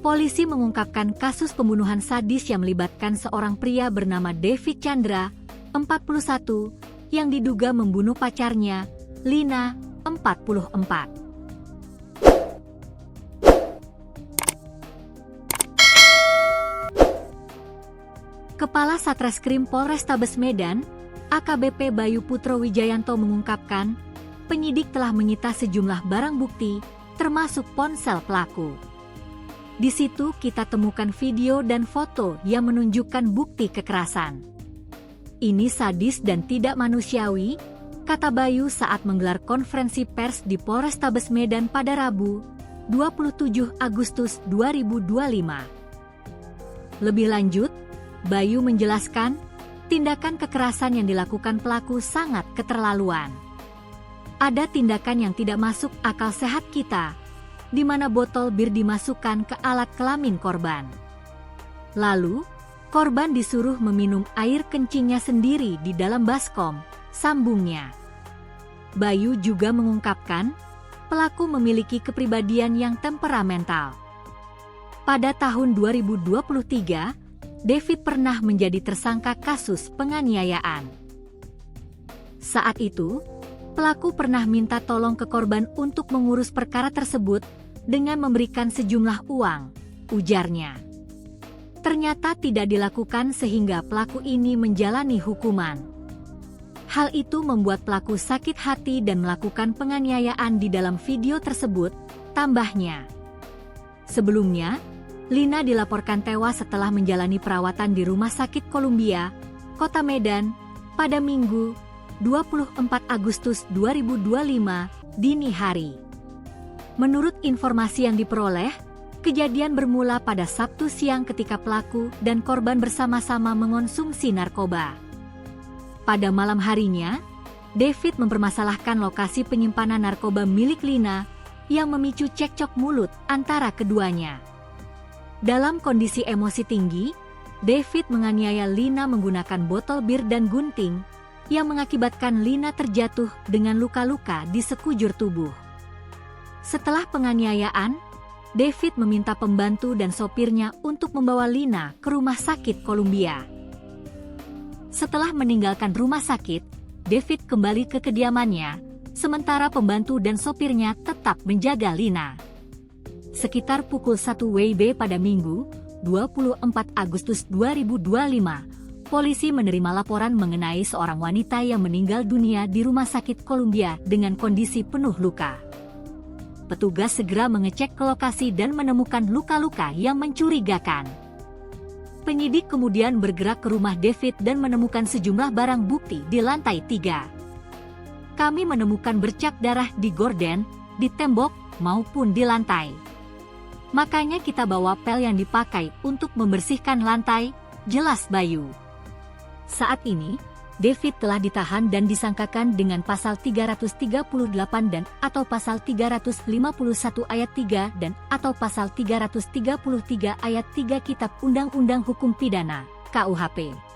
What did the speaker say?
polisi mengungkapkan kasus pembunuhan sadis yang melibatkan seorang pria bernama David Chandra, 41, yang diduga membunuh pacarnya, Lina, 44. Kepala Satreskrim Polrestabes Medan, AKBP Bayu Putro Wijayanto mengungkapkan, penyidik telah menyita sejumlah barang bukti, termasuk ponsel pelaku. Di situ kita temukan video dan foto yang menunjukkan bukti kekerasan. Ini sadis dan tidak manusiawi, kata Bayu saat menggelar konferensi pers di Polrestabes Medan pada Rabu, 27 Agustus 2025. Lebih lanjut, Bayu menjelaskan, tindakan kekerasan yang dilakukan pelaku sangat keterlaluan. Ada tindakan yang tidak masuk akal sehat kita, di mana botol bir dimasukkan ke alat kelamin korban. Lalu, korban disuruh meminum air kencingnya sendiri di dalam baskom, sambungnya. Bayu juga mengungkapkan, pelaku memiliki kepribadian yang temperamental. Pada tahun 2023, David pernah menjadi tersangka kasus penganiayaan. Saat itu, pelaku pernah minta tolong ke korban untuk mengurus perkara tersebut dengan memberikan sejumlah uang, ujarnya. Ternyata tidak dilakukan sehingga pelaku ini menjalani hukuman. Hal itu membuat pelaku sakit hati dan melakukan penganiayaan di dalam video tersebut, tambahnya. Sebelumnya, Lina dilaporkan tewas setelah menjalani perawatan di Rumah Sakit Columbia, Kota Medan, pada Minggu, 24 Agustus 2025, dini hari. Menurut informasi yang diperoleh, kejadian bermula pada Sabtu siang ketika pelaku dan korban bersama-sama mengonsumsi narkoba. Pada malam harinya, David mempermasalahkan lokasi penyimpanan narkoba milik Lina yang memicu cekcok mulut antara keduanya. Dalam kondisi emosi tinggi, David menganiaya Lina menggunakan botol bir dan gunting, yang mengakibatkan Lina terjatuh dengan luka-luka di sekujur tubuh. Setelah penganiayaan, David meminta pembantu dan sopirnya untuk membawa Lina ke Rumah Sakit Columbia. Setelah meninggalkan rumah sakit, David kembali ke kediamannya, sementara pembantu dan sopirnya tetap menjaga Lina. Sekitar pukul 1 WIB pada Minggu, 24 Agustus 2025, polisi menerima laporan mengenai seorang wanita yang meninggal dunia di Rumah Sakit Columbia dengan kondisi penuh luka. Petugas segera mengecek ke lokasi dan menemukan luka-luka yang mencurigakan. Penyidik kemudian bergerak ke rumah David dan menemukan sejumlah barang bukti di lantai 3. Kami menemukan bercak darah di gorden, di tembok, maupun di lantai. Makanya kita bawa pel yang dipakai untuk membersihkan lantai, jelas Bayu. Saat ini, David telah ditahan dan disangkakan dengan pasal 338 dan atau pasal 351 ayat 3 dan atau pasal 333 ayat 3 Kitab Undang-Undang Hukum Pidana, KUHP.